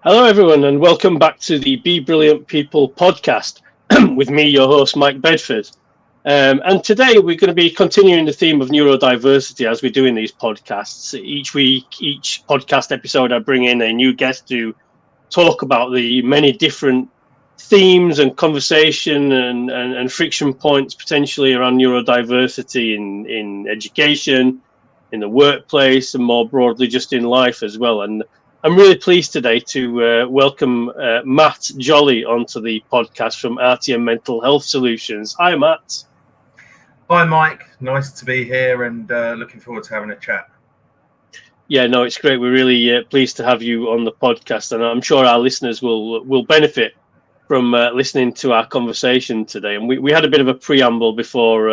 Hello, everyone, and welcome back to the Be Brilliant People podcast with me, your host, Mike Bedford. And today we're going to be continuing the theme of neurodiversity as we do in these podcasts. Each week, each podcast episode, I bring in a new guest to talk about the many different themes and conversation and friction points potentially around neurodiversity in education, in the workplace, and more broadly just in life as well. And I'm really pleased today to welcome Matt Jolly onto the podcast from RTN Mental Health Solutions. Hi, Matt. Hi, Mike. Nice to be here and looking forward to having a chat. Yeah, no, it's great. We're really pleased to have you on the podcast, and I'm sure our listeners will benefit from listening to our conversation today. And we had a bit of a preamble before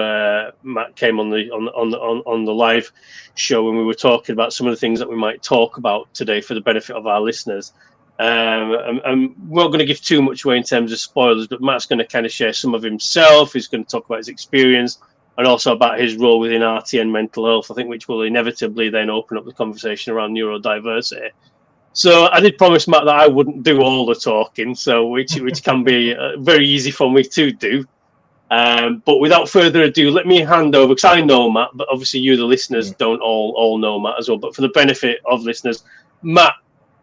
Matt came on the live show, when we were talking about some of the things that we might talk about today for the benefit of our listeners. And we're not going to give too much away in terms of spoilers, but Matt's going to kind of share some of himself. He's going to talk about his experience and also about his role within RTN Mental Health, I think, which will inevitably then open up the conversation around neurodiversity. So I did promise Matt that I wouldn't do all the talking, so which can be very easy for me to do. But without further ado, let me hand over, because I know Matt, but obviously you, the listeners, don't all know Matt as well. But for the benefit of listeners, Matt,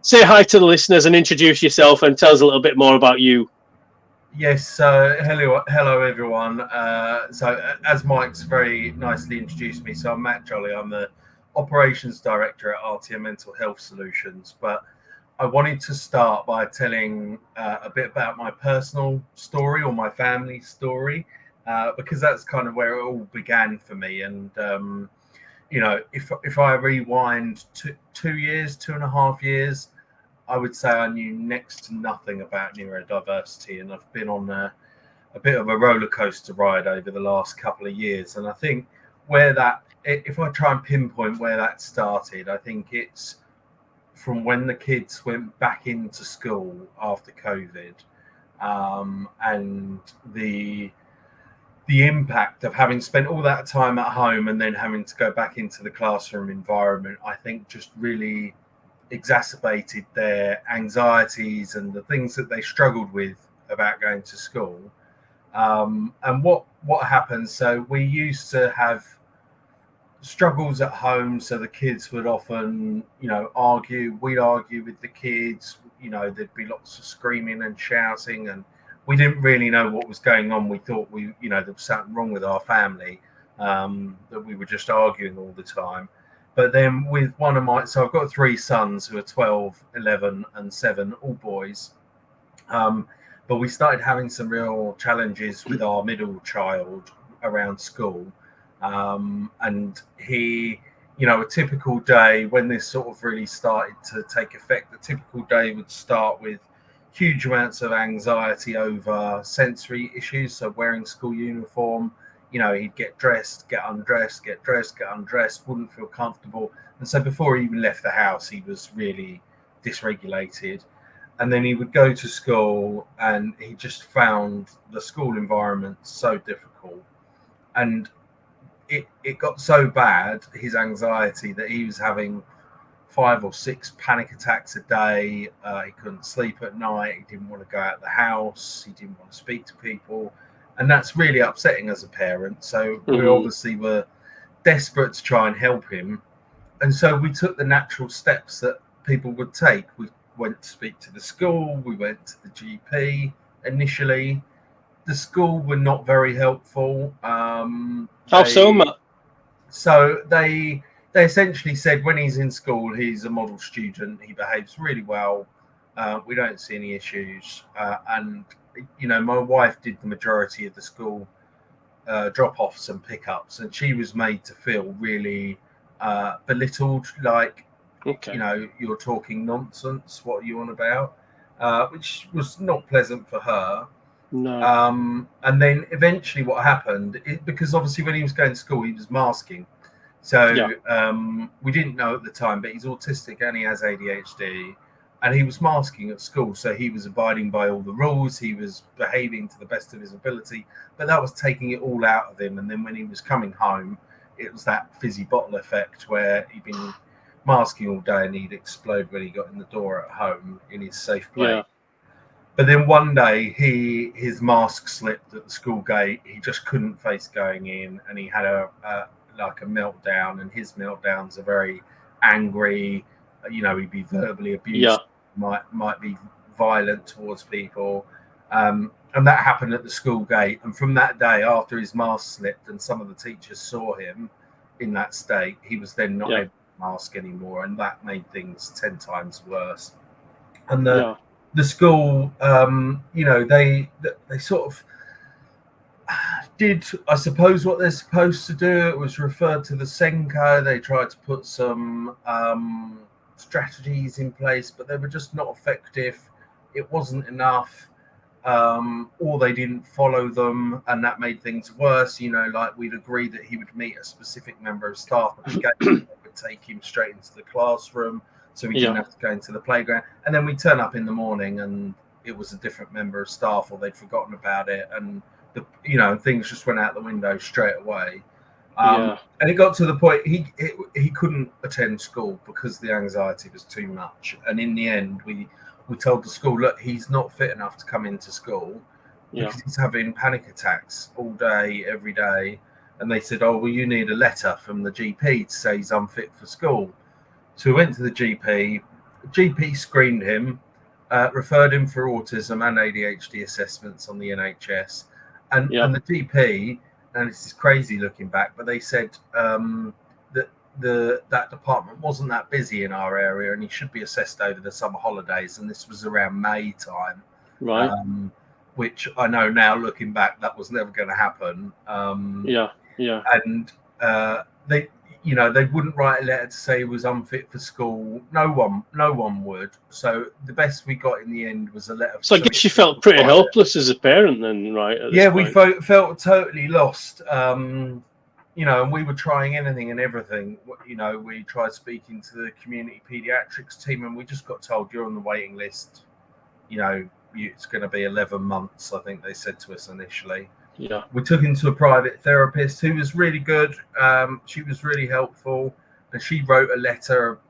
say hi to the listeners and introduce yourself and tell us a little bit more about you. Yes, hello everyone. So as Mike's very nicely introduced me, so I'm Matt Jolly. I'm the Operations Director at RTN Mental Health Solutions. But I wanted to start by telling a bit about my personal story or my family story, because that's kind of where it all began for me. And if I rewind 2.5 years, I would say I knew next to nothing about neurodiversity, and I've been on a bit of a roller coaster ride over the last couple of years. And I think if I try and pinpoint where that started, I think it's from when the kids went back into school after COVID, and the impact of having spent all that time at home and then having to go back into the classroom environment, I think just really exacerbated their anxieties and the things that they struggled with about going to school. And what happens, so we used to have struggles at home, so the kids would often we'd argue with the kids, there'd be lots of screaming and shouting, and we didn't really know what was going on. We thought there was something wrong with our family, that we were just arguing all the time. But then with so I've got 3 sons who are 12, 11 and 7, all boys. But we started having some real challenges with our middle child around school. And he, a typical day when this sort of really started to take effect, the typical day would start with huge amounts of anxiety over sensory issues. So wearing school uniform, he'd get dressed, get undressed, get dressed, get undressed, wouldn't feel comfortable. And so before he even left the house, he was really dysregulated. And then he would go to school and he just found the school environment so difficult. And it got so bad, his anxiety, that he was having 5 or 6 panic attacks a day. He couldn't sleep at night. He didn't want to go out of the house. He didn't want to speak to people. And that's really upsetting as a parent. So we obviously were desperate to try and help him. And so we took the natural steps that people would take. We went to speak to the school. We went to the GP initially. The school were not very helpful. How so, Matt? So they essentially said when he's in school, he's a model student. He behaves really well. We don't see any issues. And my wife did the majority of the school drop-offs and pickups, and she was made to feel really belittled, like, you're talking nonsense. What are you on about? Which was not pleasant for her. No. And then eventually what happened, because obviously when he was going to school, he was masking. So we didn't know at the time, but he's autistic and he has ADHD. And he was masking at school, so he was abiding by all the rules. He was behaving to the best of his ability, but that was taking it all out of him. And then when he was coming home, it was that fizzy bottle effect where he'd been masking all day, and he'd explode when he got in the door at home in his safe place. Yeah. But then one day his mask slipped at the school gate. He just couldn't face going in, and he had a meltdown. And his meltdowns are very angry. He'd be verbally abused. Yeah. Might be violent towards people. And that happened at the school gate. And from that day, after his mask slipped and some of the teachers saw him in that state, he was then not able to mask anymore, and that made things 10 times worse. And the school, they sort of did, I suppose, what they're supposed to do. It was referred to the Senko. They tried to put some strategies in place, but they were just not effective. It wasn't enough, or they didn't follow them, and that made things worse. Like we'd agreed that he would meet a specific member of staff at the gate, they would take him straight into the classroom, so we didn't have to go into the playground. And then we'd turn up in the morning and it was a different member of staff, or they'd forgotten about it, and things just went out the window straight away. And it got to the point he couldn't attend school because the anxiety was too much. And in the end, we told the school, look, he's not fit enough to come into school because he's having panic attacks all day, every day. And they said, oh, well, you need a letter from the GP to say he's unfit for school. So we went to the GP. The GP screened him, referred him for autism and ADHD assessments on the NHS. And the GP, and this is crazy looking back, but they said that department wasn't that busy in our area, and he should be assessed over the summer holidays. And this was around May time, right? Which I know now, looking back, that was never going to happen. And they wouldn't write a letter to say he was unfit for school. No one would. So the best we got in the end was a letter. So I guess you felt pretty helpless as a parent then, right? We felt totally lost. And we were trying anything and everything. We tried speaking to the community pediatrics team, and we just got told, you're on the waiting list. It's going to be 11 months, I think they said to us initially. Yeah. We took him to a private therapist who was really good. She was really helpful, and she wrote a letter,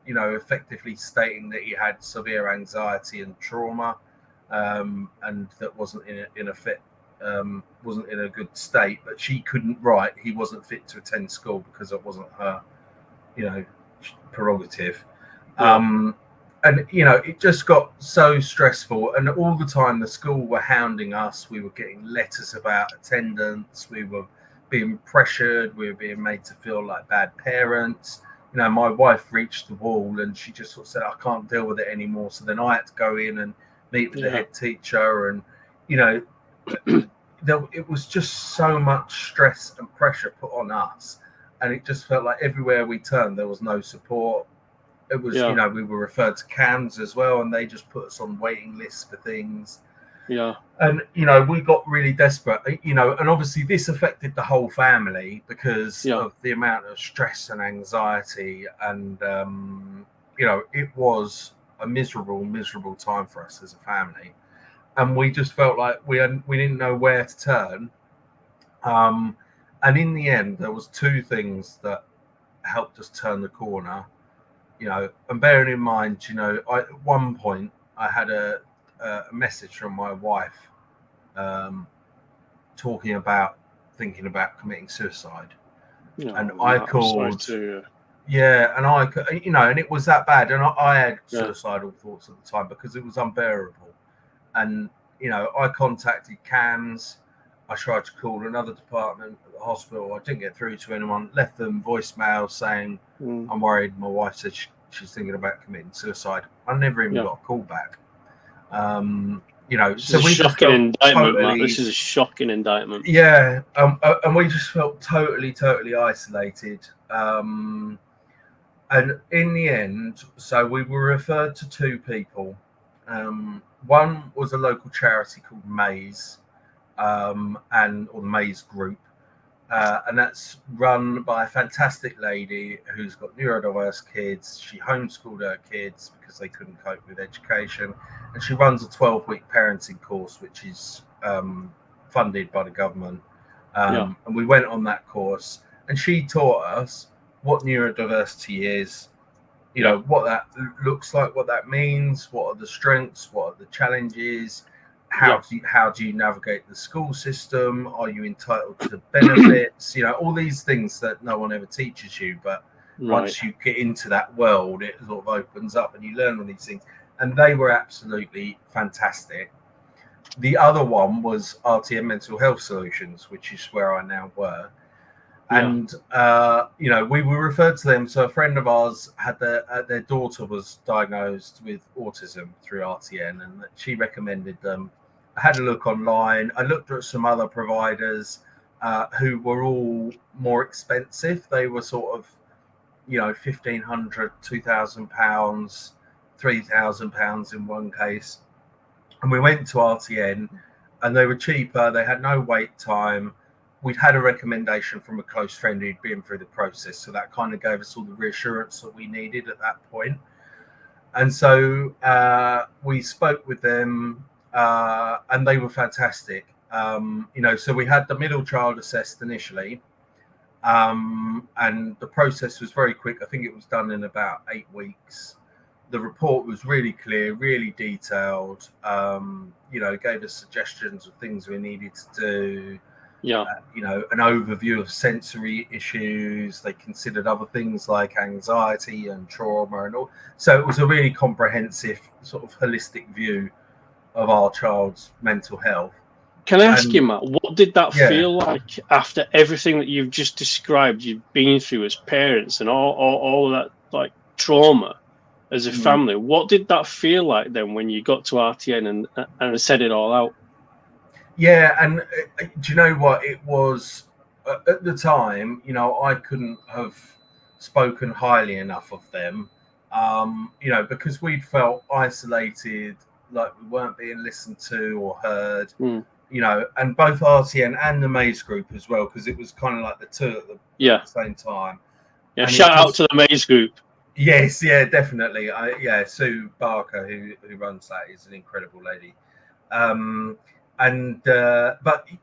effectively stating that he had severe anxiety and trauma, and that wasn't wasn't in a good state. But she couldn't write he wasn't fit to attend school because it wasn't her, prerogative. And it just got so stressful, and all the time the school were hounding us. We were getting letters about attendance. We were being pressured. We were being made to feel like bad parents. My wife reached the wall, and she just sort of said, I can't deal with it anymore. So then I had to go in and meet with the head teacher, and it was just so much stress and pressure put on us, and it just felt like everywhere we turned there was no support. It was, we were referred to CAMS as well, and they just put us on waiting lists for things. Yeah. And, we got really desperate, and obviously this affected the whole family because of the amount of stress and anxiety. And, it was a miserable time for us as a family. And we just felt like we didn't know where to turn. And in the end, there was two things that helped us turn the corner. And bearing in mind, at one point I had a message from my wife talking about thinking about committing suicide. And I called, and and it was that bad. And I had suicidal thoughts at the time because it was unbearable. And, I contacted CAMS. I tried to call another department at the hospital. I didn't get through to anyone. Left them voicemail saying, I'm worried. My wife said she's thinking about committing suicide. I never even got a call back. So we shocking indictment. This is a shocking indictment. Yeah, and we just felt totally isolated. And in the end, so we were referred to two people. One was a local charity called Maze, or the Maze Group, and that's run by a fantastic lady who's got neurodiverse kids. She homeschooled her kids because they couldn't cope with education, and she runs a 12-week parenting course, which is funded by the government. And we went on that course, and she taught us what neurodiversity is, you know, what that looks like, what that means, what are the strengths, what are the challenges, how do you navigate the school system, are you entitled to benefits, you know, all these things that no one ever teaches you, but once you get into that world, it sort of opens up and you learn all these things. And they were absolutely fantastic. The other one was RTN Mental Health Solutions, which is where I now work. And, you know, we were referred to them. So a friend of ours had their daughter was diagnosed with autism through RTN, and she recommended them. I had a look online. I looked at some other providers who were all more expensive. They were sort of, you know, £1,500, £2,000, £3,000 in one case. And we went to RTN and they were cheaper. They had no wait time. We'd had a recommendation from a close friend who'd been through the process. So that kind of gave us all the reassurance that we needed at that point. And so we spoke with them and they were fantastic. You know, so we had the middle child assessed initially. And the process was very quick. I think it was done in about 8 weeks. The report was really clear, really detailed, you know, gave us suggestions of things we needed to do. You know, an overview of sensory issues. They considered other things like anxiety and trauma and all. So it was a really comprehensive, sort of holistic view of our child's mental health. Can I ask you, Matt, what did that feel like after everything that you've just described, you've been through as parents and all of that, like, trauma as a family? What did that feel like then when you got to RTN and said it all out? Yeah, and do you know what? It was, at the time, you know, I couldn't have spoken highly enough of them, you know, because we'd felt isolated, like we weren't being listened to or heard. You know, and both RTN and the Maze Group as well, because it was kind of like the two at the same time. Yeah, and shout out to the Maze Group. Yes, yeah, definitely. Sue Barker, who runs that, is an incredible lady. But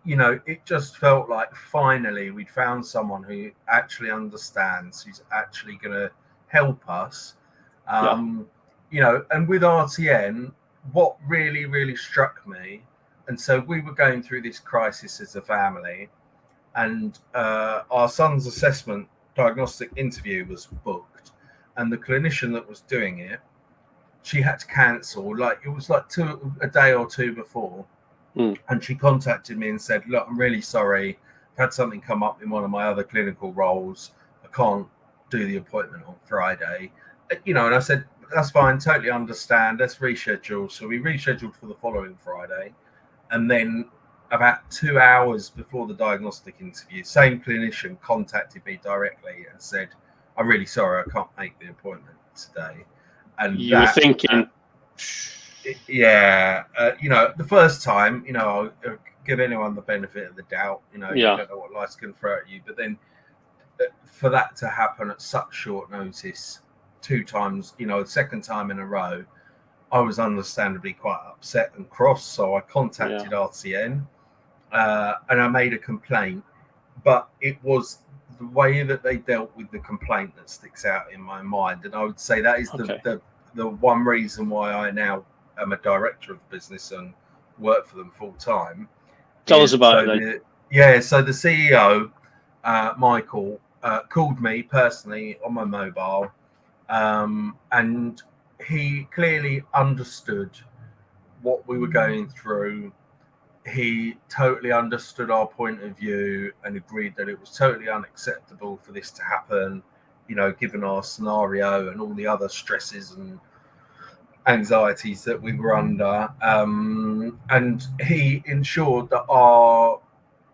you know, it just felt like finally we'd found someone who actually understands, who's actually going to help us. You know, and with RTN, what really, really struck me. And so we were going through this crisis as a family, and our son's assessment diagnostic interview was booked, and the clinician that was doing it, she had to cancel. Like, it was like a day or two before, and she contacted me and said, "Look, I'm really sorry. I've had something come up in one of my other clinical roles. I can't do the appointment on Friday." You know, and I said, "That's fine. Totally understand. Let's reschedule." So we rescheduled for the following Friday. And then about 2 hours before the diagnostic interview, same clinician contacted me directly and said, "I'm really sorry, I can't make the appointment today." And you were thinking, you know, the first time, you know, I'll give anyone the benefit of the doubt. You know, you don't know what life's going to throw at you. But then for that to happen at such short notice, 2 times, you know, the second time in a row, I was understandably quite upset and cross, so I contacted RTN and I made a complaint. But it was the way that they dealt with the complaint that sticks out in my mind, and I would say that is the one reason why I now am a director of the business and work for them full time. Tell us about it then. So the CEO, Michael, called me personally on my mobile, and he clearly understood what we were going through. He totally understood our point of view and agreed that it was totally unacceptable for this to happen, you know, given our scenario and all the other stresses and anxieties that we were under. And he ensured that our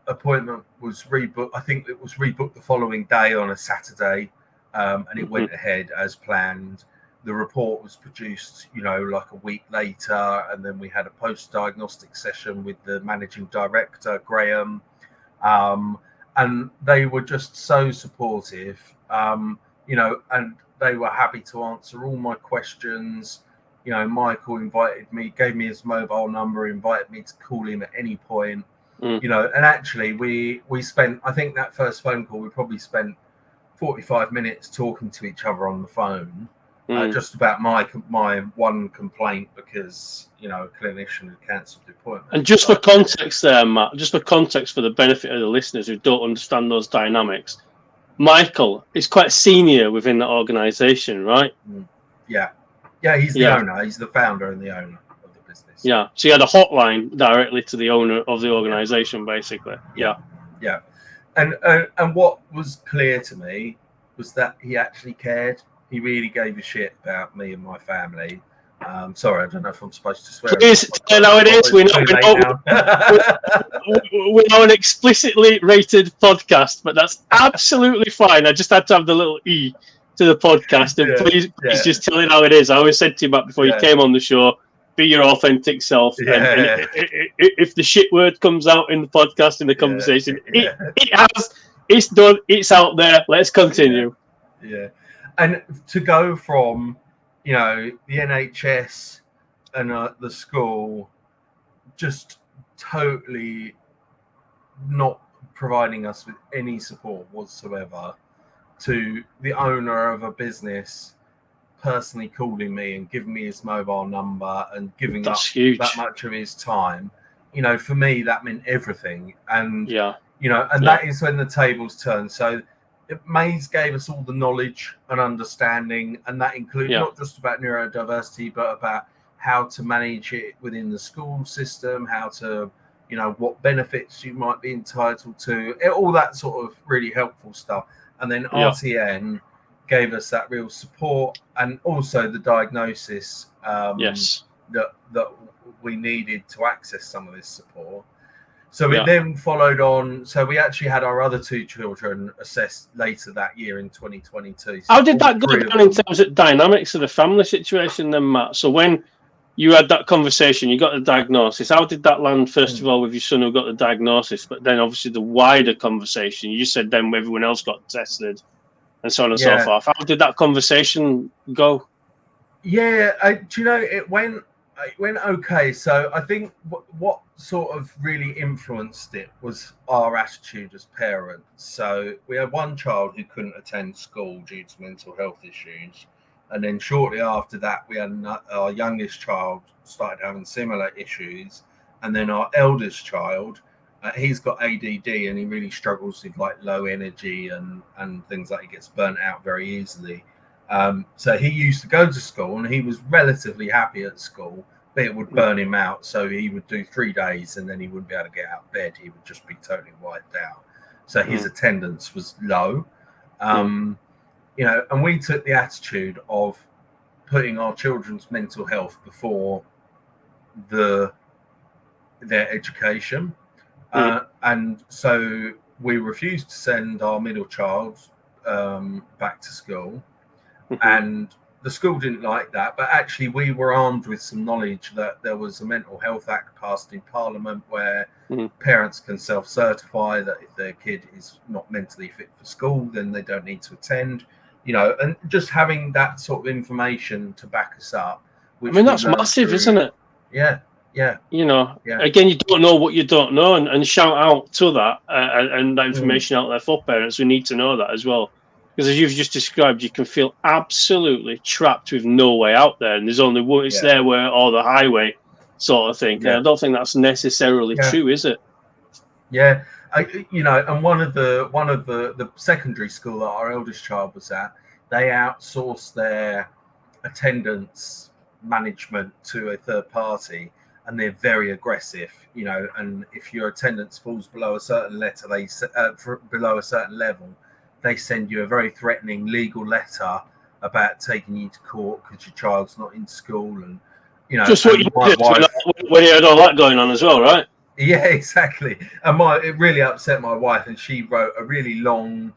appointment was rebooked. I think it was rebooked the following day on a Saturday, and it went ahead as planned. The report was produced, you know, like a week later, and then we had a post-diagnostic session with the managing director, Graham, and they were just so supportive, you know, and they were happy to answer all my questions. You know, Michael gave me his mobile number, invited me to call him at any point, you know, and actually we spent, I think that first phone call, we probably spent 45 minutes talking to each other on the phone. just about my one complaint because a clinician had cancelled the appointment. And just for context there, Matt, just for context for the benefit of the listeners who don't understand those dynamics, Michael is quite senior within the organisation, right? Yeah, he's the owner. He's the founder and the owner of the business. Yeah, so he had a hotline directly to the owner of the organisation, basically. Yeah. And what was clear to me was that he actually cared. He really gave a shit about me and my family. Sorry, I don't know if I'm supposed to swear. Please tell how it is. We're now an explicitly rated podcast, but that's absolutely fine. I just had to have the little E to the podcast. And please just tell it how it is. I always said to you, Matt, before you came on the show, be your authentic self. And if the shit word comes out in the podcast, in the conversation, it's done, it's out there. Let's continue. And to go from, the NHS and the school just totally not providing us with any support whatsoever, to the owner of a business personally calling me and giving me his mobile number and giving up that much of his time, for me that meant everything. And that is when the tables turn. So Mays gave us all the knowledge and understanding, and that included not just about neurodiversity, but about how to manage it within the school system, how to, what benefits you might be entitled to, all that sort of really helpful stuff. And then RTN gave us that real support, and also the diagnosis that we needed to access some of this support. So it then followed on. So we actually had our other two children assessed later that year in 2022. So how did that go down in terms of dynamics of the family situation then, Matt? So when you had that conversation, you got the diagnosis. How did that land, first of all, with your son who got the diagnosis, but then obviously the wider conversation? You said then everyone else got tested and so on and so forth. How did that conversation go? It went okay. So I think what sort of really influenced it was our attitude as parents. So we had one child who couldn't attend school due to mental health issues. And then shortly after that, we had our youngest child started having similar issues. And then our eldest child, he's got ADD and he really struggles with like low energy and things like he gets burnt out very easily. So he used to go to school and he was relatively happy at school, but it would burn him out. So he would do 3 days and then he wouldn't be able to get out of bed. He would just be totally wiped out. So his attendance was low. And we took the attitude of putting our children's mental health before their education. And so we refused to send our middle child back to school. And the school didn't like that, but actually we were armed with some knowledge that there was a Mental Health Act passed in Parliament where parents can self-certify that if their kid is not mentally fit for school, then they don't need to attend, and just having that sort of information to back us up. That's massive, isn't it? Yeah. Again, you don't know what you don't know, and shout out to that and that information out there for parents who need to know that as well. Because as you've just described, you can feel absolutely trapped with no way out there, and there's only one, it's their way or the highway sort of thing. And I don't think that's necessarily true, is it? Yeah, and one of the secondary school that our eldest child was at, they outsourced their attendance management to a third party, and they're very aggressive, and if your attendance falls below a certain below a certain level, they send you a very threatening legal letter about taking you to court because your child's not in school. And just what you did when you had all that going on as well, right? Yeah, exactly. And it really upset my wife, and she wrote a really long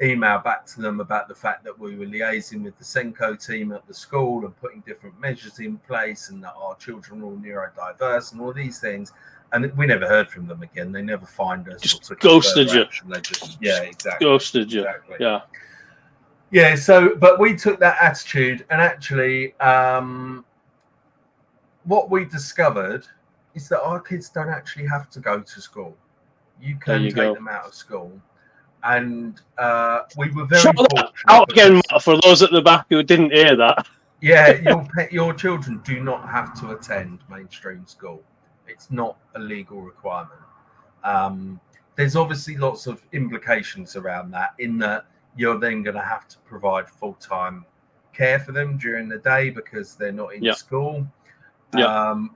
email back to them about the fact that we were liaising with the Senko team at the school and putting different measures in place, and that our children are all neurodiverse and all these things. And we never heard from them again. They never find us. Just ghosted you. They just, exactly. Ghosted you. Exactly. Yeah. Yeah. So, but we took that attitude, and actually, what we discovered is that our kids don't actually have to go to school. You can take them out of school. And we were very Shout that fortunate. out again, Matt, for those at the back who didn't hear that. Yeah, your children do not have to attend mainstream school. It's not a legal requirement. There's obviously lots of implications around that, in that you're then going to have to provide full-time care for them during the day because they're not in school,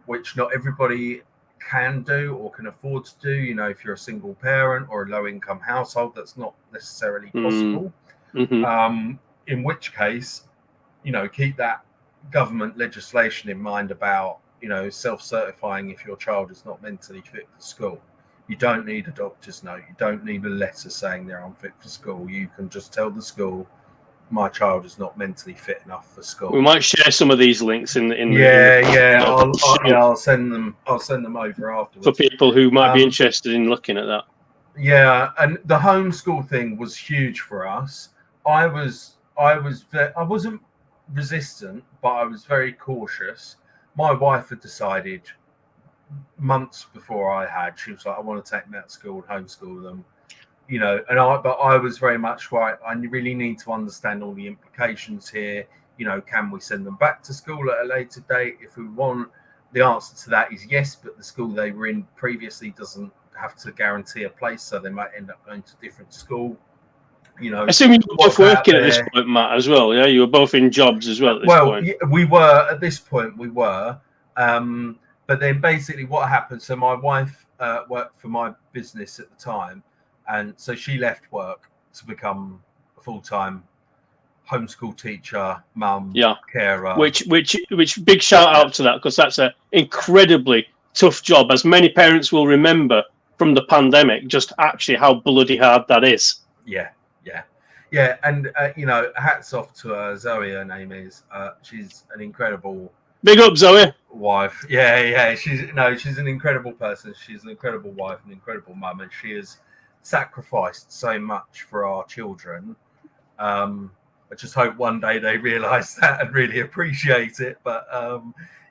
which not everybody can do or can afford to do. You know, if you're a single parent or a low-income household, that's not necessarily possible. In which case, you know, keep that government legislation in mind about, you know, self-certifying if your child is not mentally fit for school. You don't need a doctor's note. You don't need a letter saying they're unfit for school. You can just tell the school, my child is not mentally fit enough for school. We might share some of these links in the I'll send them over afterwards for people who might be interested in looking at that. Yeah, and the homeschool thing was huge for us. I wasn't resistant, but I was very cautious. My wife had decided months before I had. She was like, I want to take them out of school and homeschool them, you know. But I was very much right. I really need to understand all the implications here. You know, can we send them back to school at a later date if we want? The answer to that is yes, but the school they were in previously doesn't have to guarantee a place, so they might end up going to a different school. You know, I assume you were both working at this point, Matt, as well. Yeah, you were both in jobs as well at this point. Well, we were at this point. We were. But then basically what happened, so my wife worked for my business at the time, and so she left work to become a full-time homeschool teacher, mum, carer. Which big shout out to that, because that's an incredibly tough job, as many parents will remember from the pandemic, just actually how bloody hard that is. Yeah, and you know, hats off to her. Zoe, her name is. She's an incredible. Big up, Zoe. Wife. Yeah. She's an incredible person. She's an incredible wife, an incredible mum, and she has sacrificed so much for our children. I just hope one day they realise that and really appreciate it. But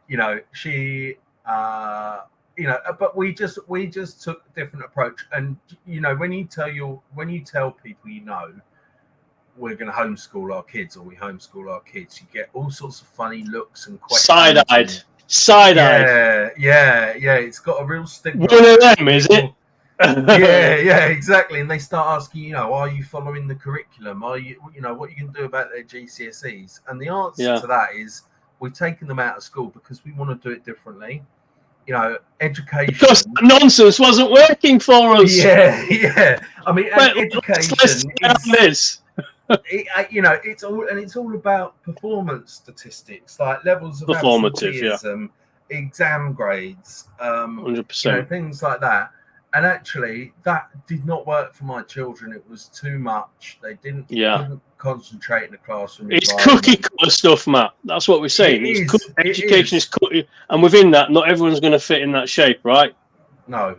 you know, she, you know, but we just took a different approach. And you know, when you tell people, you know, we're going to homeschool our kids, or we homeschool our kids, you get all sorts of funny looks and questions. Side-eyed. Yeah. It's got a real stigma. One of them, is it? yeah, exactly. And they start asking, you know, are you following the curriculum? Are you, you know, what you can do about their GCSEs? And the answer to that is, we've taken them out of school because we want to do it differently. You know, education. Because nonsense wasn't working for us. Yeah. I mean, education is. You know, it's all about performance statistics, like levels of absenteeism, exam grades, 100%. you know, things like that. And actually, that did not work for my children. It was too much. They couldn't concentrate in the classroom. It's cookie cutter stuff, Matt. That's what we're saying. Education is cookie, and within that, not everyone's going to fit in that shape, right? No.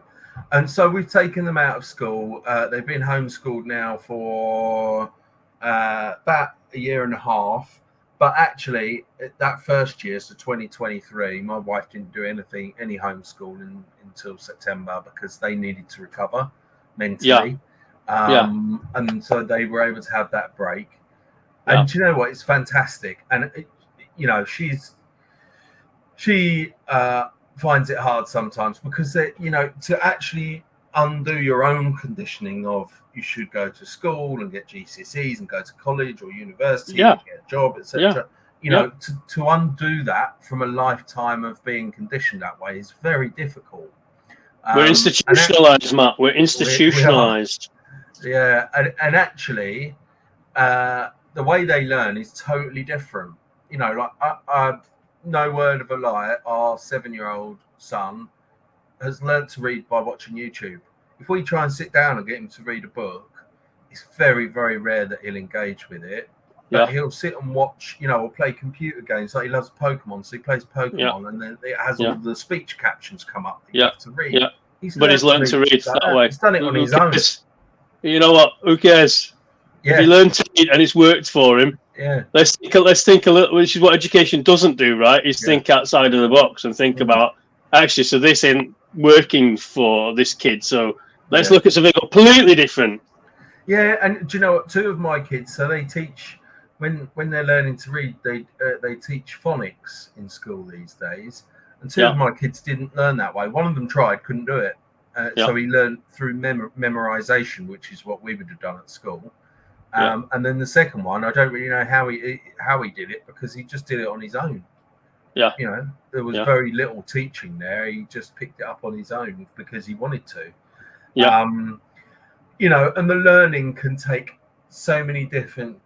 And so we've taken them out of school. They've been homeschooled now for about a year and a half, but actually that first year, so 2023, my wife didn't do any homeschooling until September because they needed to recover mentally. And so they were able to have that break. And do you know what? It's fantastic. And you know, she finds it hard sometimes because you know, to actually undo your own conditioning of you should go to school and get GCSEs and go to college or university and get a job, etc. You know, to undo that from a lifetime of being conditioned that way is very difficult. We're institutionalized, Matt. We're institutionalized. And actually, the way they learn is totally different. You know, like no word of a lie, our 7-year-old son has learned to read by watching YouTube. If we try and sit down and get him to read a book, it's very, very rare that he'll engage with it. But he'll sit and watch, you know, or play computer games. Like he loves Pokemon, so he plays Pokemon, and then it has all the speech captions come up that you have to read. He's learned to read that way. He's done it on his own. You know what? Who cares? If he learned to read and it's worked for him, let's think a little, which is what education doesn't do, right? Is think outside of the box and think about, actually, so this ain't working for this kid, so let's look at something completely different. Yeah, and do you know what? Two of my kids, so they teach when they're learning to read, they teach phonics in school these days. And two of Yeah, my kids didn't learn that way. One of them tried, couldn't do it. yeah, So he learned through memorization, which is what we would have done at school. yeah, And then the second one, I don't really know how he did it, because he just did it on his own. yeah, You know, there was yeah, very little teaching there. He just picked it up on his own because he wanted to. yeah. You know, and the learning can take so many different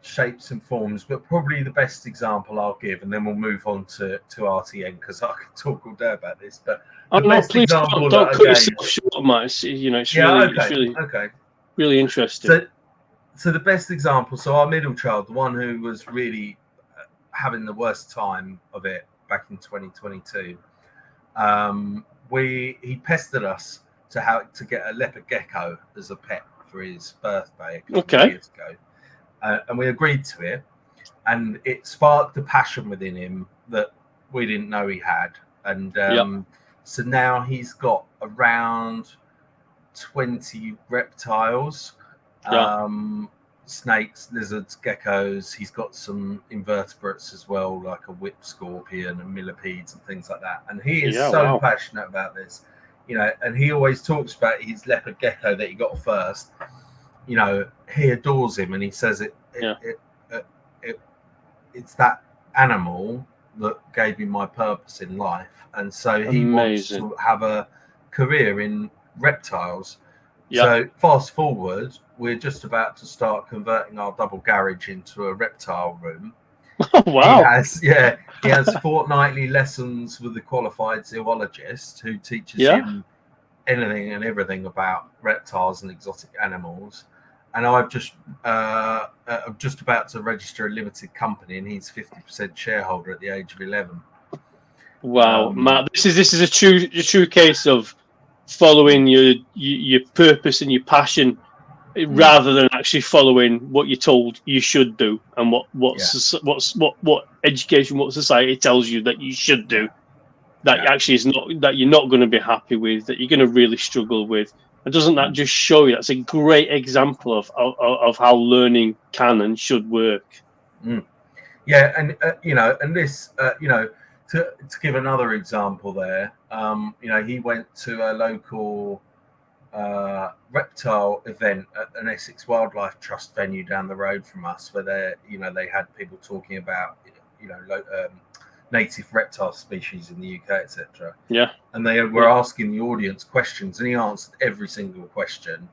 shapes and forms, but probably the best example I'll give, and then we'll move on to RTN, because I could talk all day about this. But Oh the no, best please example don't that I cut gave, yourself short, Matt. It's, it's yeah, really okay. really interesting. So the best example, so our middle child, the one who was really having the worst time of it back in 2022, he pestered us to get a leopard gecko as a pet for his birthday a couple of Okay. years ago, and we agreed to it, and it sparked a passion within him that we didn't know he had, and so now he's got around 20 reptiles, snakes, lizards, geckos. He's got some invertebrates as well, like a whip scorpion and millipedes and things like that. And he is so passionate about this, you know, and he always talks about his leopard gecko that he got first. You know, he adores him, and he says it's that animal that gave me my purpose in life. And so he wants to have a career in reptiles. So fast forward, we're just about to start converting our double garage into a reptile room. Oh, wow. He has fortnightly lessons with a qualified zoologist who teaches him anything and everything about reptiles and exotic animals. And I'm just about to register a limited company, and he's 50% shareholder at the age of 11. Wow, Matt, this is a true case of following your purpose and your passion, rather than actually following what you're told you should do, and what education, what society tells you that you should do, that actually is not, that you're not going to be happy with, that you're going to really struggle with. And doesn't that just show you that's a great example of how learning can and should work? Yeah, and you know, and this to give another example there, you know, he went to a local reptile event at an Essex Wildlife Trust venue down the road from us, where they had people talking about native reptile species in the UK, etc. Yeah, and they were asking the audience questions, and he answered every single question.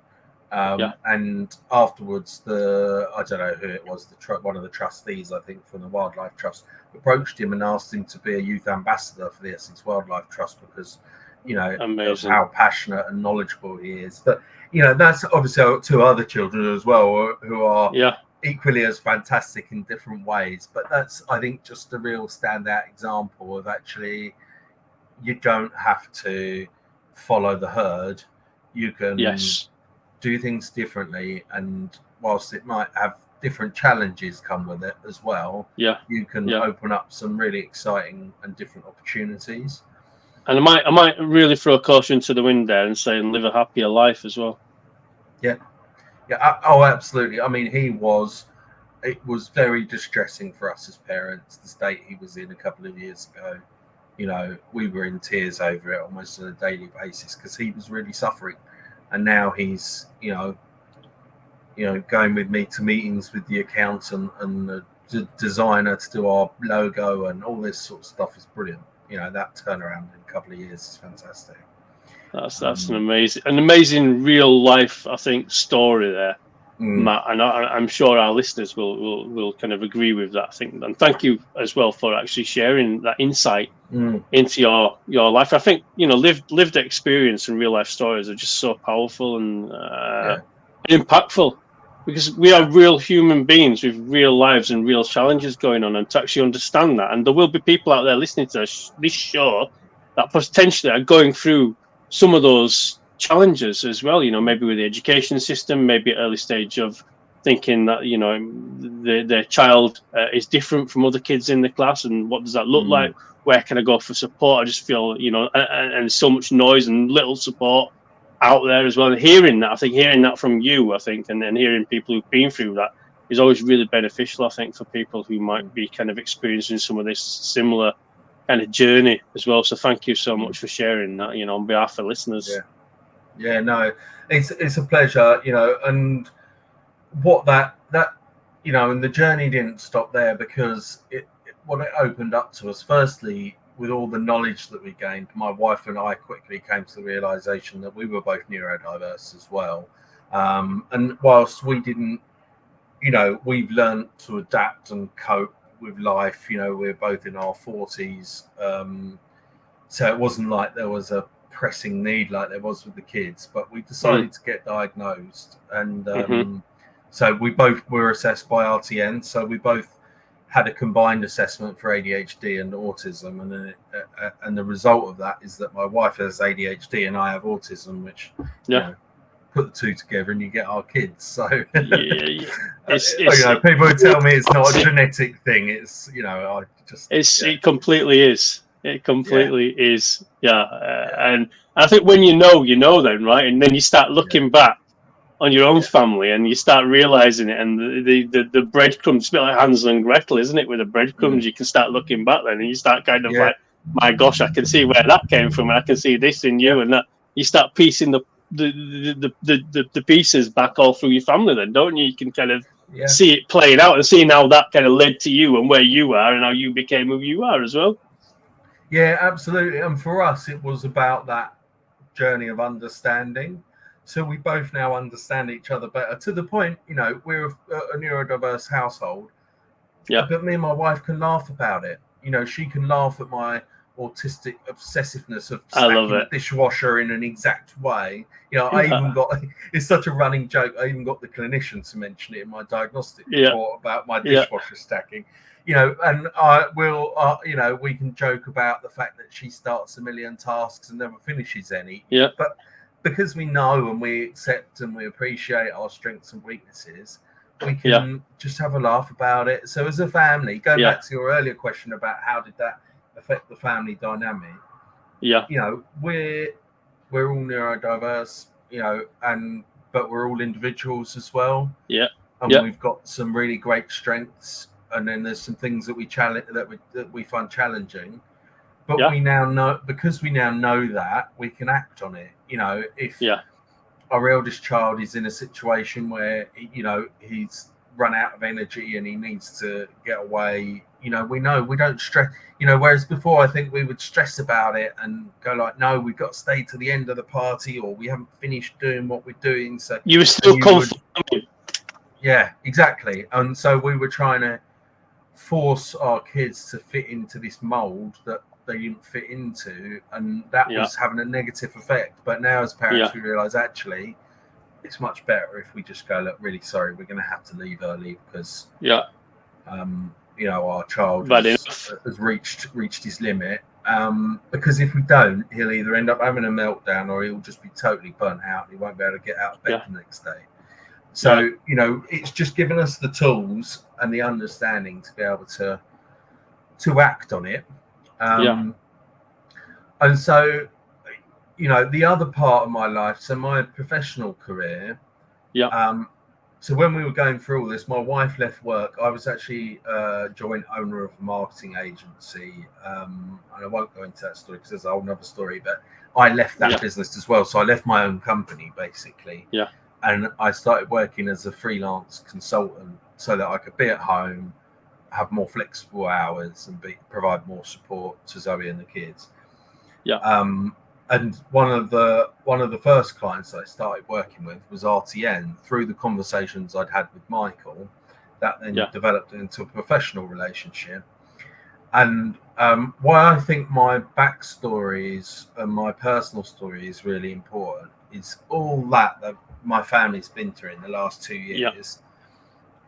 And afterwards, I don't know who it was, one of the trustees, I think, from the Wildlife Trust, approached him and asked him to be a youth ambassador for the Essex Wildlife Trust, because of how passionate and knowledgeable he is. But that's obviously two other children as well who are equally as fantastic in different ways. But that's, I think, just a real standout example of actually you don't have to follow the herd. You can do things differently, and whilst it might have different challenges come with it as well, you can open up some really exciting and different opportunities. And I might really throw caution to the wind there and say, and live a happier life as well. Oh, absolutely. I mean, it was very distressing for us as parents, the state he was in a couple of years ago. We were in tears over it almost on a daily basis, because he was really suffering. And now he's, going with me to meetings with the accountant and the designer to do our logo, and all this sort of stuff is brilliant. That turnaround in a couple of years is fantastic. That's an amazing real life, I think, story there, Matt. And I'm sure our listeners will kind of agree with that. I think, and thank you as well for actually sharing that insight into your life. I think lived experience and real life stories are just so powerful and impactful, because we are real human beings with real lives and real challenges going on, and to actually understand that. And there will be people out there listening to this show that potentially are going through some of those challenges as well, maybe with the education system, maybe at early stage of thinking that, their child is different from other kids in the class, and what does that look like? Where can I go for support? I just feel, and so much noise and little support. out there as well. And hearing that from you, and then hearing people who've been through that is always really beneficial, I think, for people who might be kind of experiencing some of this similar kind of journey as well. So thank you so much for sharing that, on behalf of listeners. Yeah, no, it's a pleasure, and what that and the journey didn't stop there, because what it opened up to us, firstly, with all the knowledge that we gained, my wife and I quickly came to the realization that we were both neurodiverse as well. And whilst we didn't, we've learned to adapt and cope with life. We're both in our 40s. So it wasn't like there was a pressing need like there was with the kids, but we decided to get diagnosed. And so we both were assessed by RTN. So we both had a combined assessment for ADHD and autism, and the result of that is that my wife has ADHD and I have autism, which put the two together and you get our kids. So people would tell me it's not a genetic thing. It's it completely is. It completely is. And I think when you know then, right, and then you start looking back on your own family, and you start realizing it, and the breadcrumbs, it's a bit like Hansel and Gretel, isn't it? With the breadcrumbs, you can start looking back then, and you start kind of like, my gosh, I can see where that came from, and I can see this in you, and that you start piecing the pieces back all through your family then, don't you? You can kind of see it playing out and seeing how that kind of led to you and where you are and how you became who you are as well. Yeah, absolutely. And for us, it was about that journey of understanding. So we both now understand each other better, to the point, we're a neurodiverse household. Yeah. But me and my wife can laugh about it. She can laugh at my autistic obsessiveness of stacking the dishwasher in an exact way. I even got, it's such a running joke, I even got the clinician to mention it in my diagnostic report about my dishwasher stacking. And we can joke about the fact that she starts a million tasks and never finishes any. But because we know and we accept and we appreciate our strengths and weaknesses, we can just have a laugh about it. So as a family, going back to your earlier question about how did that affect the family dynamic, we're all neurodiverse, but we're all individuals as well. And we've got some really great strengths, and then there's some things that we find challenging. But we now know, because we now know that, we can act on it. If our eldest child is in a situation where he's run out of energy and he needs to get away, we know, we don't stress. Whereas before, I think we would stress about it and go like, no, we've got to stay to the end of the party, or we haven't finished doing what we're doing. So you were still confident. Yeah, exactly. And so we were trying to force our kids to fit into this mold that they didn't fit into, and that was having a negative effect. But now as parents, we realize actually it's much better if we just go, look, really sorry, we're going to have to leave early because our child has reached his limit, because if we don't, he'll either end up having a meltdown or he'll just be totally burnt out. He won't be able to get out of bed the next day. So it's just given us the tools and the understanding to be able to act on it. And so, the other part of my life, so my professional career, so when we were going through all this, my wife left work. I was actually a joint owner of a marketing agency, and I won't go into that story because there's a whole other story, but I left that business as well. So I left my own company, basically. And I started working as a freelance consultant so that I could be at home, have more flexible hours, and provide more support to Zoe and the kids. And one of the first clients I started working with was RTN. Through the conversations I'd had with Michael, that then developed into a professional relationship. And why I think my backstories and my personal story is really important is all that my family's been through in the last 2 years.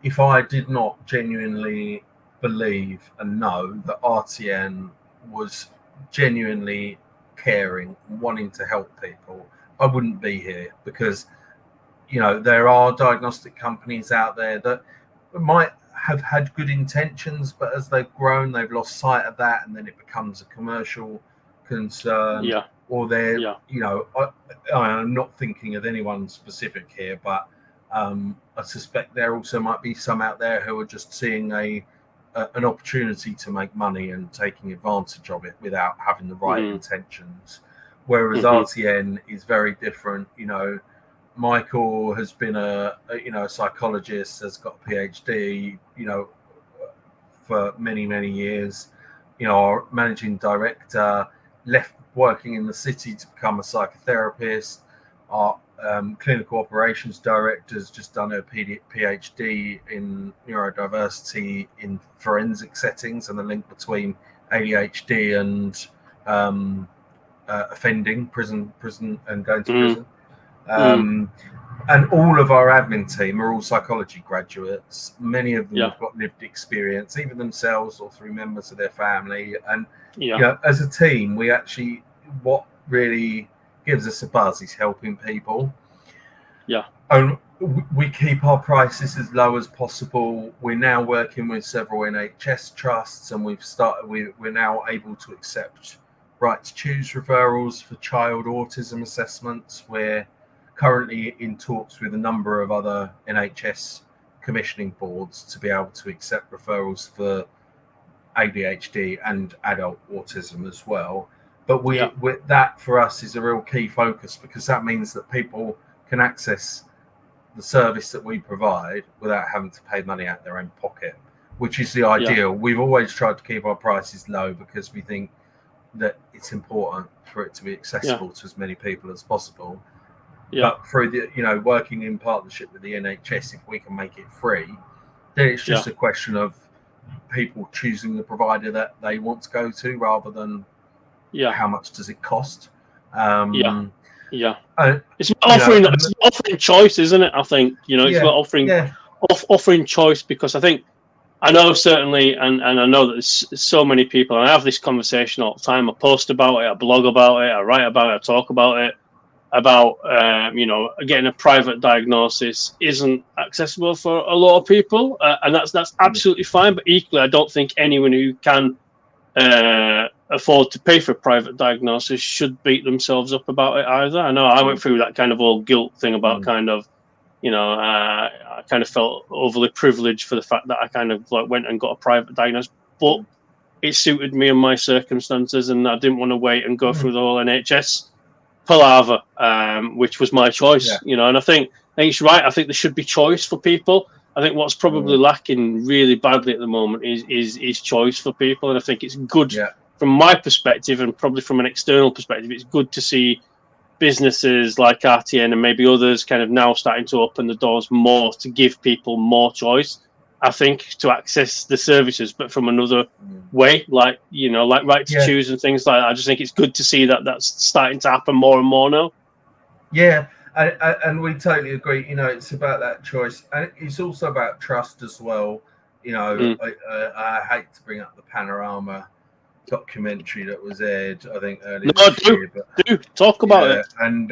If I did not genuinely believe and know that RTN was genuinely caring and wanting to help people, I wouldn't be here, because there are diagnostic companies out there that might have had good intentions, but as they've grown, they've lost sight of that, and then it becomes a commercial concern, Yeah. or they're, Yeah. I'm not thinking of anyone specific here, but I suspect there also might be some out there who are just seeing an opportunity to make money and taking advantage of it without having the right intentions. Whereas RTN is very different. Michael has been a psychologist, has got a PhD, for many years. Our managing director left working in the city to become a psychotherapist. Our clinical operations director has just done her PhD in neurodiversity in forensic settings and the link between ADHD and offending, prison and going to prison. And all of our admin team are all psychology graduates. Many of them have got lived experience, either themselves or through members of their family. And as a team, we actually, what really gives us a buzz is helping people. Yeah. And we keep our prices as low as possible. We're now working with several NHS trusts, and we're now able to accept right to choose referrals for child autism assessments. We're currently in talks with a number of other NHS commissioning boards to be able to accept referrals for ADHD and adult autism as well. But that for us is a real key focus, because that means that people can access the service that we provide without having to pay money out their own pocket, which is the ideal. We've always tried to keep our prices low because we think that it's important for it to be accessible to as many people as possible. But through the working in partnership with the NHS, if we can make it free, then it's just a question of people choosing the provider that they want to go to rather than how much does it cost. It's offering choice, isn't it? I think it's about offering choice, because I know certainly, and I know that there's so many people, and I have this conversation all the time. I post about it, I blog about it, I write about it, I talk about it, about getting a private diagnosis isn't accessible for a lot of people, and that's absolutely fine. But equally, I don't think anyone who can afford to pay for a private diagnosis should beat themselves up about it either. I know I went through that kind of all guilt thing about I kind of felt overly privileged for the fact that I kind of went and got a private diagnosis, but it suited me and my circumstances, and I didn't want to wait and go through the whole NHS palaver, which was my choice. And I think it's right. I think there should be choice for people. I think what's probably lacking really badly at the moment is choice for people, and I think it's good from my perspective, and probably from an external perspective, it's good to see businesses like RTN and maybe others kind of now starting to open the doors more to give people more choice, I think, to access the services, but from another way, like right to choose and things like that. I just think it's good to see that that's starting to happen more and more now. Yeah, and we totally agree. It's about that choice, and it's also about trust as well. I hate to bring up the Panorama documentary that was aired, I think, earlier this year. But talk about it. And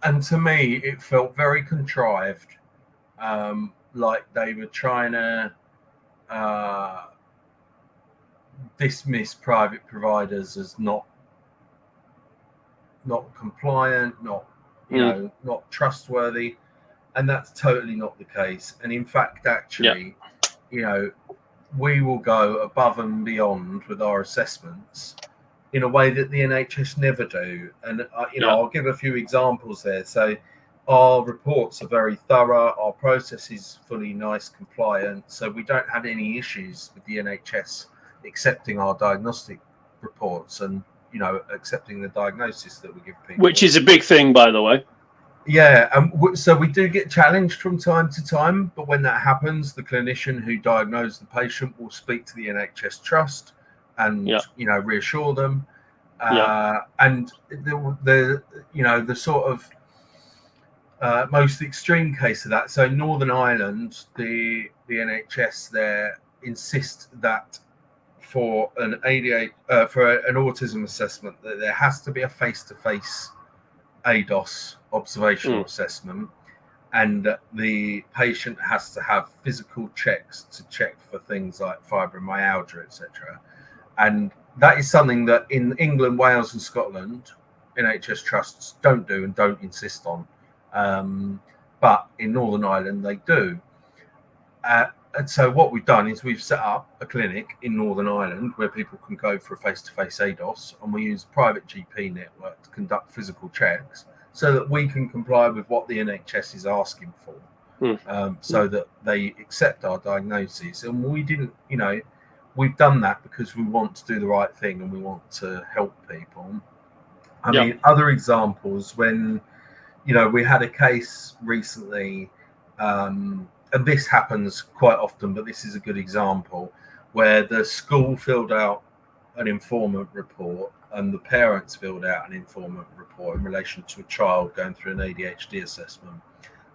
and to me, it felt very contrived. Like they were trying to dismiss private providers as not compliant, not trustworthy, and that's totally not the case. And in fact, actually, we will go above and beyond with our assessments in a way that the NHS never do. And I'll give a few examples there. So our reports are very thorough, our process is fully NICE compliant, so we don't have any issues with the NHS accepting our diagnostic reports and accepting the diagnosis that we give people, which is a big thing, by the way. So we do get challenged from time to time, but when that happens, the clinician who diagnosed the patient will speak to the NHS trust and reassure them. And the sort of most extreme case of that. So Northern Ireland, the NHS there insist that for an for an autism assessment, that there has to be a face-to-face ADOS observational assessment, and the patient has to have physical checks to check for things like fibromyalgia, etc. And that is something that in England, Wales, and Scotland, NHS trusts don't do and don't insist on. But in Northern Ireland, they do. And so what we've done is we've set up a clinic in Northern Ireland where people can go for a face-to-face ADOS, and we use a private GP network to conduct physical checks so that we can comply with what the NHS is asking for, so that they accept our diagnosis. And we didn't, we've done that because we want to do the right thing and we want to help people. I mean, other examples when, we had a case recently, and this happens quite often, but this is a good example, where the school filled out an informant report and the parents filled out an informant report in relation to a child going through an ADHD assessment.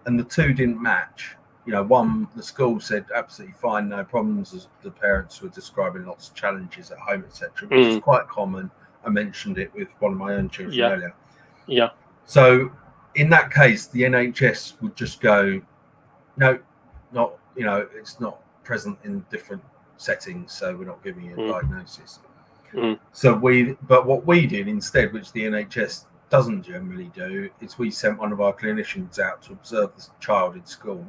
And the two didn't match. One, the school said absolutely fine, no problems, as the parents were describing lots of challenges at home, etc., which is quite common. I mentioned it with one of my own children earlier. Yeah. So in that case, the NHS would just go, no, not, it's not present in different settings, so we're not giving you a diagnosis. But what we did instead, which the NHS doesn't generally do, is we sent one of our clinicians out to observe the child in school.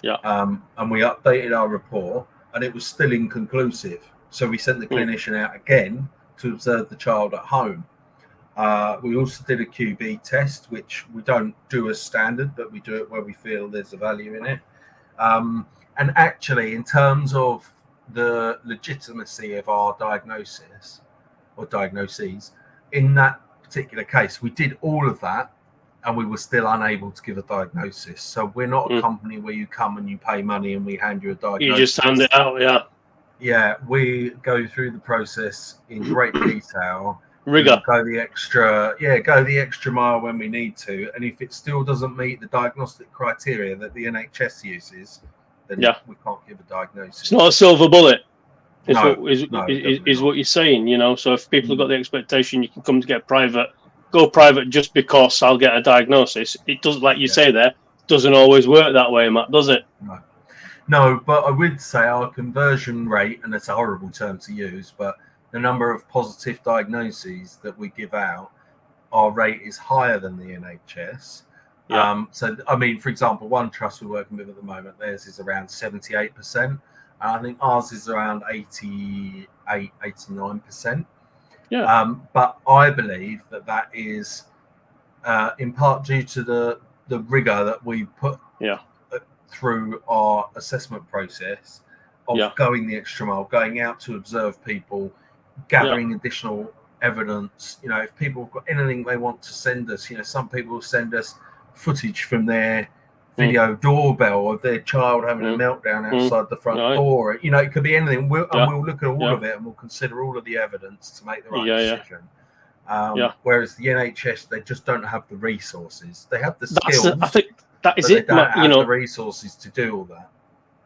And we updated our report, and it was still inconclusive. So we sent the clinician out again to observe the child at home. We also did a QB test, which we don't do as standard, but we do it where we feel there's a value in it. And actually, in terms of the legitimacy of our diagnosis or diagnoses, in that particular case, we did all of that and we were still unable to give a diagnosis. So we're not a company where you come and you pay money and we hand you a diagnosis. You just hand it out, Yeah, we go through the process in great detail. Rigor. Go the extra mile when we need to. And if it still doesn't meet the diagnostic criteria that the NHS uses, then we can't give a diagnosis. It's not a silver bullet. Is what you're saying, So if people have got the expectation you can come to get private, go private just because I'll get a diagnosis, it doesn't, like you say there, doesn't always work that way, Matt, does it? No, but I would say our conversion rate, and it's a horrible term to use, but the number of positive diagnoses that we give out, our rate is higher than the NHS. So, I mean, for example, one trust we're working with at the moment, theirs is around 78%. And I think ours is around 88, 89%. But I believe that is in part due to the rigor that we put through our assessment process of going the extra mile, going out to observe people, gathering additional evidence. If people have got anything they want to send us, some people send us footage from their video doorbell of their child having a meltdown outside the front door. It could be anything. We'll look at all of it and we'll consider all of the evidence to make the right decision. Whereas the NHS, they just don't have the resources. They have the skills. I think that is it. They don't have the resources to do all that.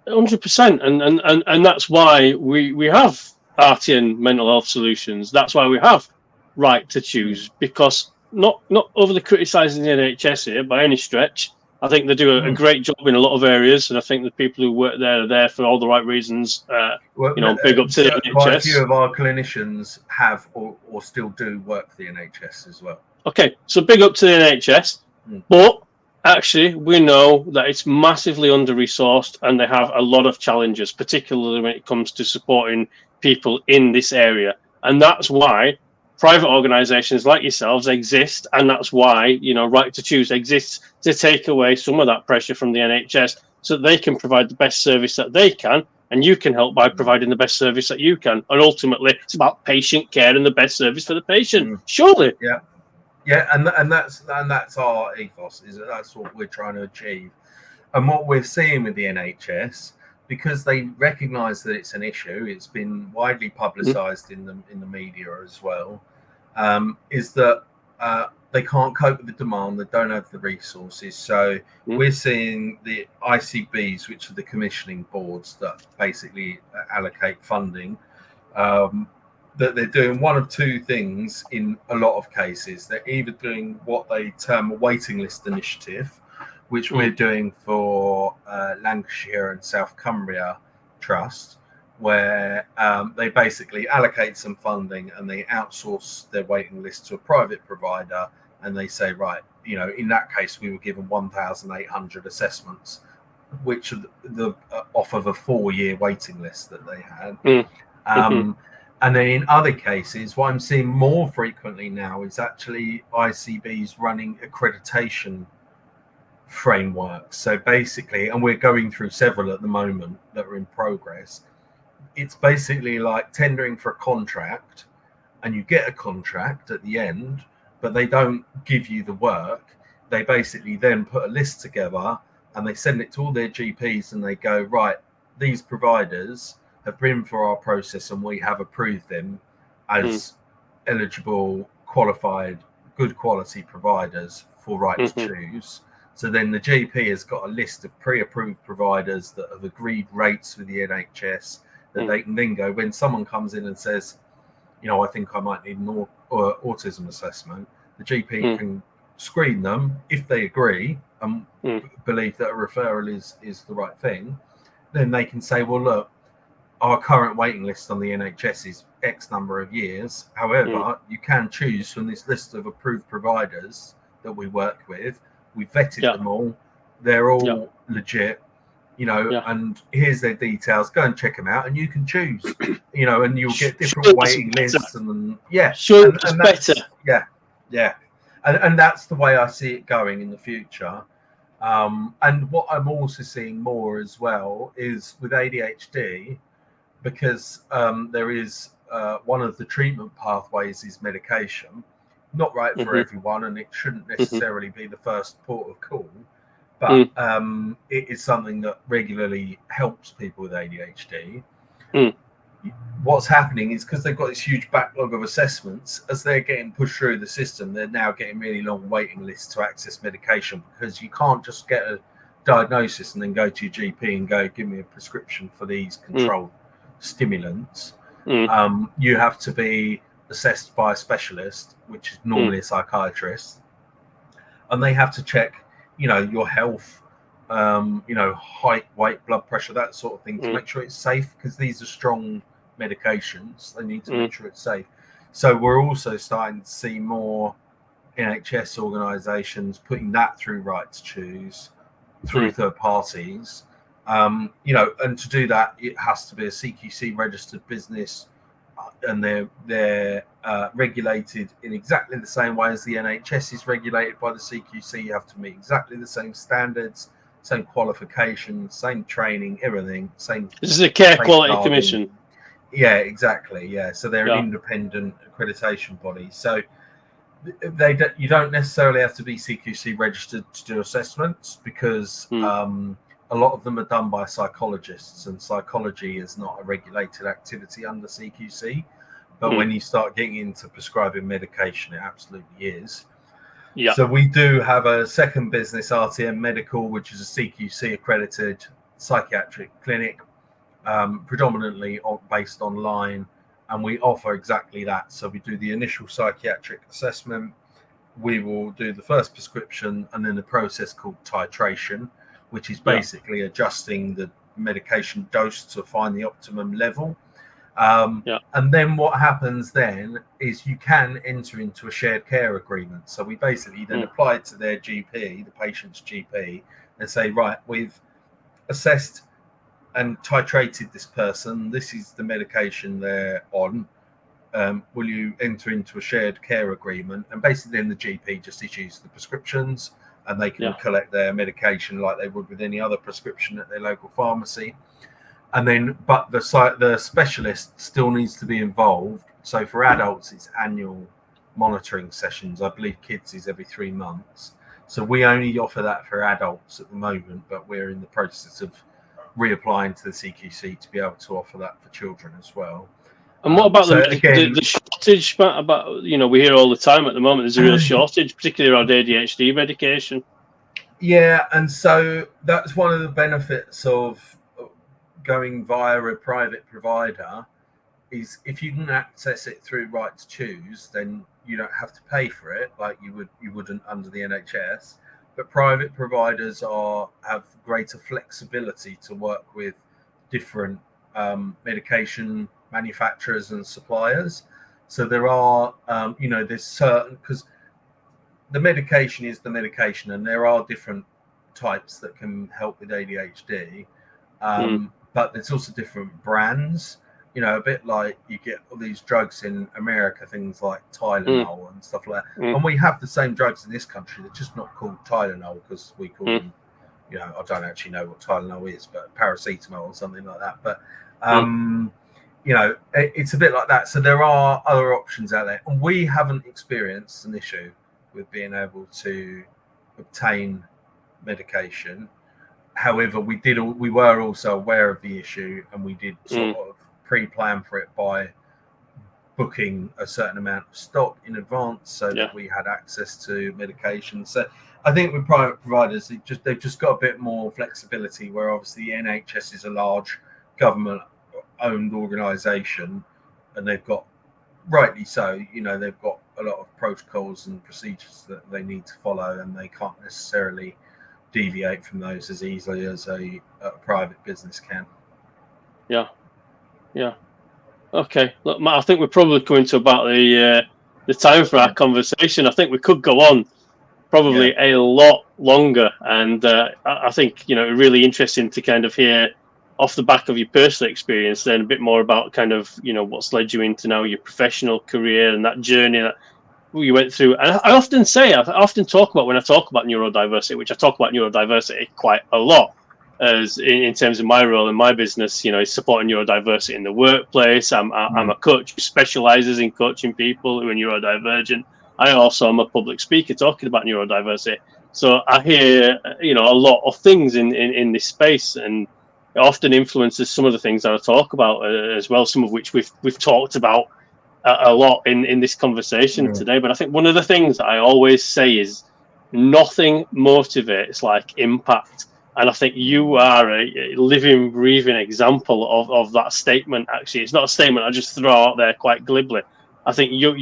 100%, and that's why we have RTN mental health solutions. That's why we have right to choose, because not overly criticising the NHS here by any stretch. I think they do a great job in a lot of areas, and I think the people who work there are there for all the right reasons. Big up to the NHS. Quite a few of our clinicians have or still do work for the NHS as well. Okay, so big up to the NHS, but actually we know that it's massively under-resourced and they have a lot of challenges, particularly when it comes to supporting people in this area. And that's why private organisations like yourselves exist, and that's why Right to Choose exists, to take away some of that pressure from the NHS so that they can provide the best service that they can, and you can help by providing the best service that you can. And ultimately, it's about patient care and the best service for the patient. Surely. And that's our ethos. That's what we're trying to achieve. And what we're seeing with the NHS, because they recognise that it's an issue, it's been widely publicised in the media as well, is that they can't cope with the demand. They don't have the resources. So we're seeing the ICBs, which are the commissioning boards that basically allocate funding, that they're doing one of two things in a lot of cases. They're either doing what they term a waiting list initiative, which we're doing for Lancashire and South Cumbria Trust, where they basically allocate some funding and they outsource their waiting list to a private provider, and they say, right, in that case, we were given 1,800 assessments, which are the off of a 4-year waiting list that they had. And then in other cases, what I'm seeing more frequently now is actually ICBs running accreditation frameworks. So basically, and we're going through several at the moment that are in progress, it's basically like tendering for a contract, and you get a contract at the end, but they don't give you the work. They basically then put a list together and they send it to all their GPs, and they go, right, these providers have been for our process and we have approved them as eligible, qualified, good quality providers for right to choose. So then the GP has got a list of pre-approved providers that have agreed rates with the NHS that they can then go, when someone comes in and says, I think I might need an autism assessment, the GP can screen them. If they agree and believe that a referral is the right thing, then they can say, well, look, our current waiting list on the NHS is X number of years. However, you can choose from this list of approved providers that we work with. We vetted them all. They're all legit, and here's their details. Go and check them out and you can choose, and you'll get different waiting lists. And that's better. And that's the way I see it going in the future. And what I'm also seeing more as well is with ADHD, because there is one of the treatment pathways is medication. Not right for everyone, and it shouldn't necessarily be the first port of call, but it is something that regularly helps people with ADHD. What's happening is because they've got this huge backlog of assessments, as they're getting pushed through the system, they're now getting really long waiting lists to access medication, because you can't just get a diagnosis and then go to your GP and go, give me a prescription for these controlled stimulants. You have to be assessed by a specialist, which is normally a psychiatrist, and they have to check, your health, height, weight, blood pressure, that sort of thing, to make sure it's safe, because these are strong medications. They need to make sure it's safe. So we're also starting to see more NHS organisations putting that through right to choose through third parties. And to do that, it has to be a CQC registered business, and they're regulated in exactly the same way as the NHS is regulated by the CQC. You have to meet exactly the same standards, same qualifications, same training, everything. Same. This is a Care Quality Commission. Yeah, exactly. Yeah, so they're an independent accreditation body. So you don't necessarily have to be CQC registered to do assessments, because a lot of them are done by psychologists, and psychology is not a regulated activity under CQC. But when you start getting into prescribing medication, it absolutely is. Yeah. So we do have a second business, RTN Medical, which is a CQC accredited psychiatric clinic, predominantly based online, and we offer exactly that. So we do the initial psychiatric assessment, we will do the first prescription, and then the process called titration, which is basically adjusting the medication dose to find the optimum level. And then what happens then is you can enter into a shared care agreement. So we basically then apply to their GP, the patient's GP, and say, right, we've assessed and titrated this person. This is the medication they're on. Will you enter into a shared care agreement? And basically then the GP just issues the prescriptions, and they can collect their medication like they would with any other prescription at their local pharmacy. And then, but the specialist still needs to be involved. So for adults, it's annual monitoring sessions. I believe kids is every 3 months. So we only offer that for adults at the moment, but we're in the process of reapplying to the CQC to be able to offer that for children as well. And what about the shortage? About we hear all the time at the moment there's a real shortage, particularly around ADHD medication. Yeah, and so that's one of the benefits of going via a private provider, is if you can access it through right to choose, then you don't have to pay for it like you wouldn't under the NHS. But private providers have greater flexibility to work with different medication manufacturers and suppliers. So there are, there's certain, because the medication is the medication, and there are different types that can help with ADHD, but there's also different brands. A bit like you get all these drugs in America, things like Tylenol and stuff like that. And we have the same drugs in this country. They're just not called Tylenol because we call them, I don't actually know what Tylenol is, but paracetamol or something like that. But, it's a bit like that. So there are other options out there. And we haven't experienced an issue with being able to obtain medication. However, we were also aware of the issue, and we did sort of pre-plan for it by booking a certain amount of stock in advance so that we had access to medication. So I think with private providers, they've just got a bit more flexibility, where obviously the NHS is a large government-owned organisation, and they've got, rightly so, they've got a lot of protocols and procedures that they need to follow, and they can't necessarily deviate from those as easily as a private business can. Yeah. Okay. Look, Matt, I think we're probably coming to about the time for our conversation. I think we could go on probably a lot longer, and I think really interesting to kind of hear off the back of your personal experience, then a bit more about kind of what's led you into now your professional career and that journey that you went through. And I often talk about, when I talk about neurodiversity, which I talk about neurodiversity quite a lot, as in terms of my role in my business, supporting neurodiversity in the workplace. I'm a coach who specializes in coaching people who are neurodivergent. I also am a public speaker talking about neurodiversity. So I hear, a lot of things in this space, and it often influences some of the things that I talk about as well, some of which we've talked about a lot in this conversation today. But I think one of the things that I always say is nothing motivates like impact. And I think you are a living, breathing example of that statement. Actually, it's not a statement I just throw out there quite glibly. I think your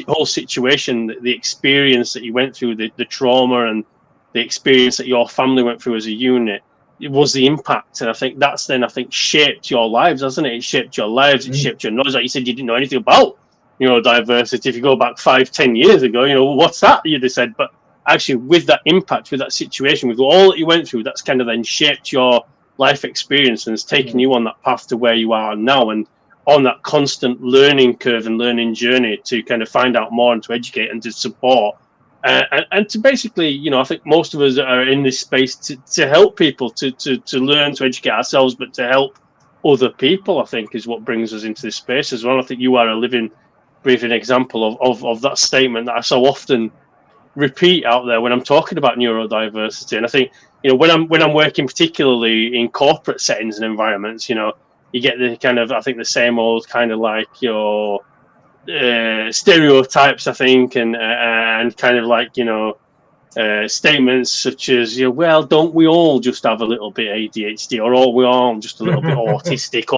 whole situation, the experience that you went through, the trauma and the experience that your family went through as a unit, it was the impact. And I think that's then, shaped your lives, hasn't it? It shaped your lives. It shaped your knowledge. Like you said, you didn't know anything about neurodiversity. If you go back 5-10 years ago, what's that? You'd have said. But actually, with that impact, with that situation, with all that you went through, that's kind of then shaped your life experience and has taken you on that path to where you are now, and on that constant learning curve and learning journey to kind of find out more and to educate and to support. And to basically, I think most of us are in this space to help people, to learn, to educate ourselves, but to help other people, I think, is what brings us into this space as well. I think you are a living, breathing example of that statement that I so often repeat out there when I'm talking about neurodiversity. And I think, when I'm working particularly in corporate settings and environments, you get the kind of, I think, the same old kind of like your stereotypes, I think, and kind of like, statements such as, well, don't we all just have a little bit ADHD, or are we all just a little bit autistic,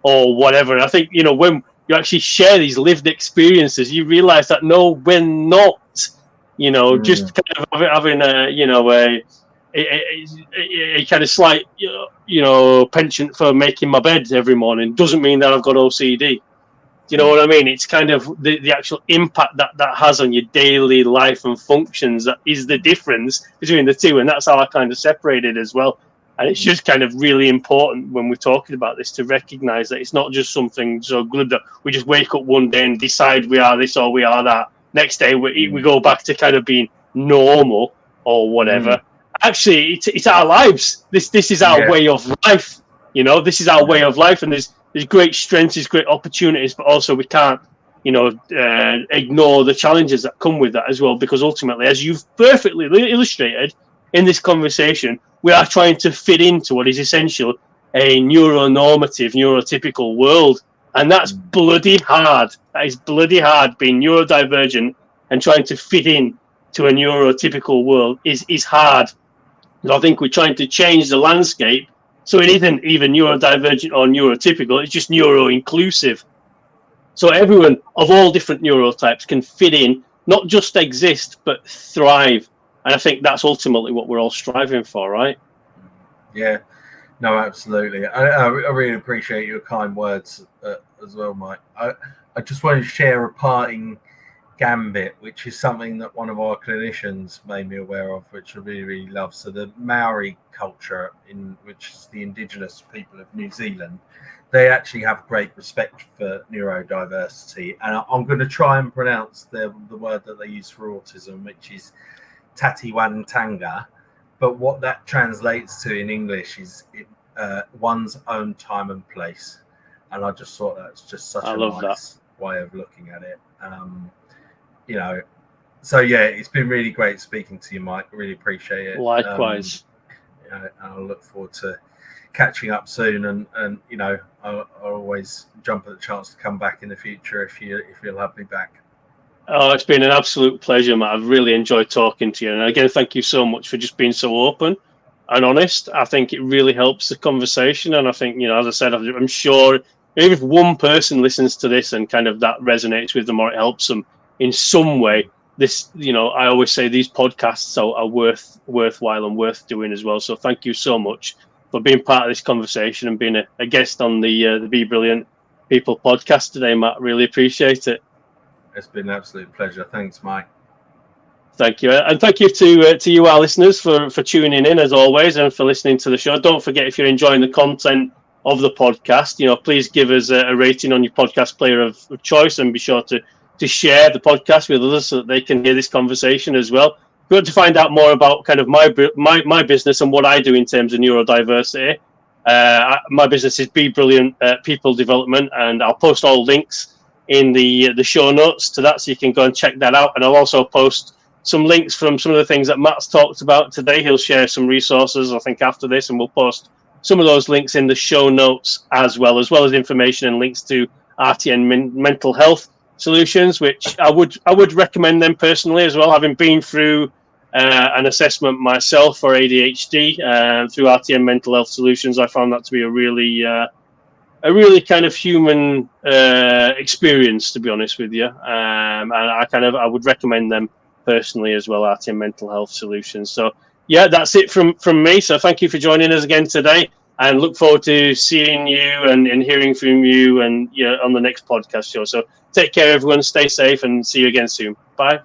or whatever. And I think, when you actually share these lived experiences, you realize that no, we're not. Just kind of having a kind of slight, penchant for making my bed every morning doesn't mean that I've got OCD. Do you know what I mean? It's kind of the actual impact that has on your daily life and functions that is the difference between the two. And that's how I kind of separated as well. And it's just kind of really important when we're talking about this to recognize that it's not just something so glib that we just wake up one day and decide we are this or we are that. Next day, we go back to kind of being normal or whatever. Actually, it's our lives. This is our way of life. This is our way of life, and there's great strengths, there's great opportunities, but also we can't, ignore the challenges that come with that as well. Because ultimately, as you've perfectly illustrated in this conversation, we are trying to fit into what is essentially a neuronormative, neurotypical world. And that's bloody hard. That is bloody hard. Being neurodivergent and trying to fit in to a neurotypical world is hard. And I think we're trying to change the landscape so it isn't even neurodivergent or neurotypical. It's just neuro-inclusive. So everyone of all different neurotypes can fit in, not just exist, but thrive. And I think that's ultimately what we're all striving for, right? Yeah. No, absolutely. I really appreciate your kind words as well, Mike. I just want to share a parting gambit, which is something that one of our clinicians made me aware of, which I really, really love. So the Maori culture, which is the indigenous people of New Zealand, they actually have great respect for neurodiversity. And I'm going to try and pronounce the word that they use for autism, which is tatiwantanga. But what that translates to in English is one's own time and place. And I just thought that's just such a nice way of looking at it. So yeah, it's been really great speaking to you, Mike. I really appreciate it. Likewise. I'll look forward to catching up soon, and I'll always jump at the chance to come back in the future if you'll have me back. Oh, it's been an absolute pleasure, Matt. I've really enjoyed talking to you, and again, thank you so much for just being so open and honest. I think it really helps the conversation, and I think, as I said, I'm sure even if one person listens to this and kind of that resonates with them or it helps them in some way, this, I always say these podcasts are worthwhile and worth doing as well. So thank you so much for being part of this conversation and being a guest on the Be Brilliant People podcast today, Matt. Really appreciate it. It's been an absolute pleasure. Thanks, Mike. Thank you. And thank you to you, our listeners, for tuning in as always and for listening to the show. Don't forget, if you're enjoying the content of the podcast, please give us a rating on your podcast player of choice, and be sure to share the podcast with others so that they can hear this conversation as well. If you want to find out more about kind of my business and what I do in terms of neurodiversity, my business is Be Brilliant People Development, and I'll post all links in the show notes to that, so you can go and check that out. And I'll also post some links from some of the things that Matt's talked about today. He'll share some resources, I think, after this, and we'll post some of those links in the show notes as well as information and links to RTN Mental Health Solutions, which I would recommend them personally as well, having been through an assessment myself for ADHD through RTN Mental Health Solutions. I found that to be a really kind of human experience, to be honest with you, and I would recommend them personally as well, RTN Mental Health Solutions. So yeah, that's it from me. So thank you for joining us again today, and look forward to seeing you and hearing from you and on the next podcast show. So take care, everyone. Stay safe, and see you again soon. Bye.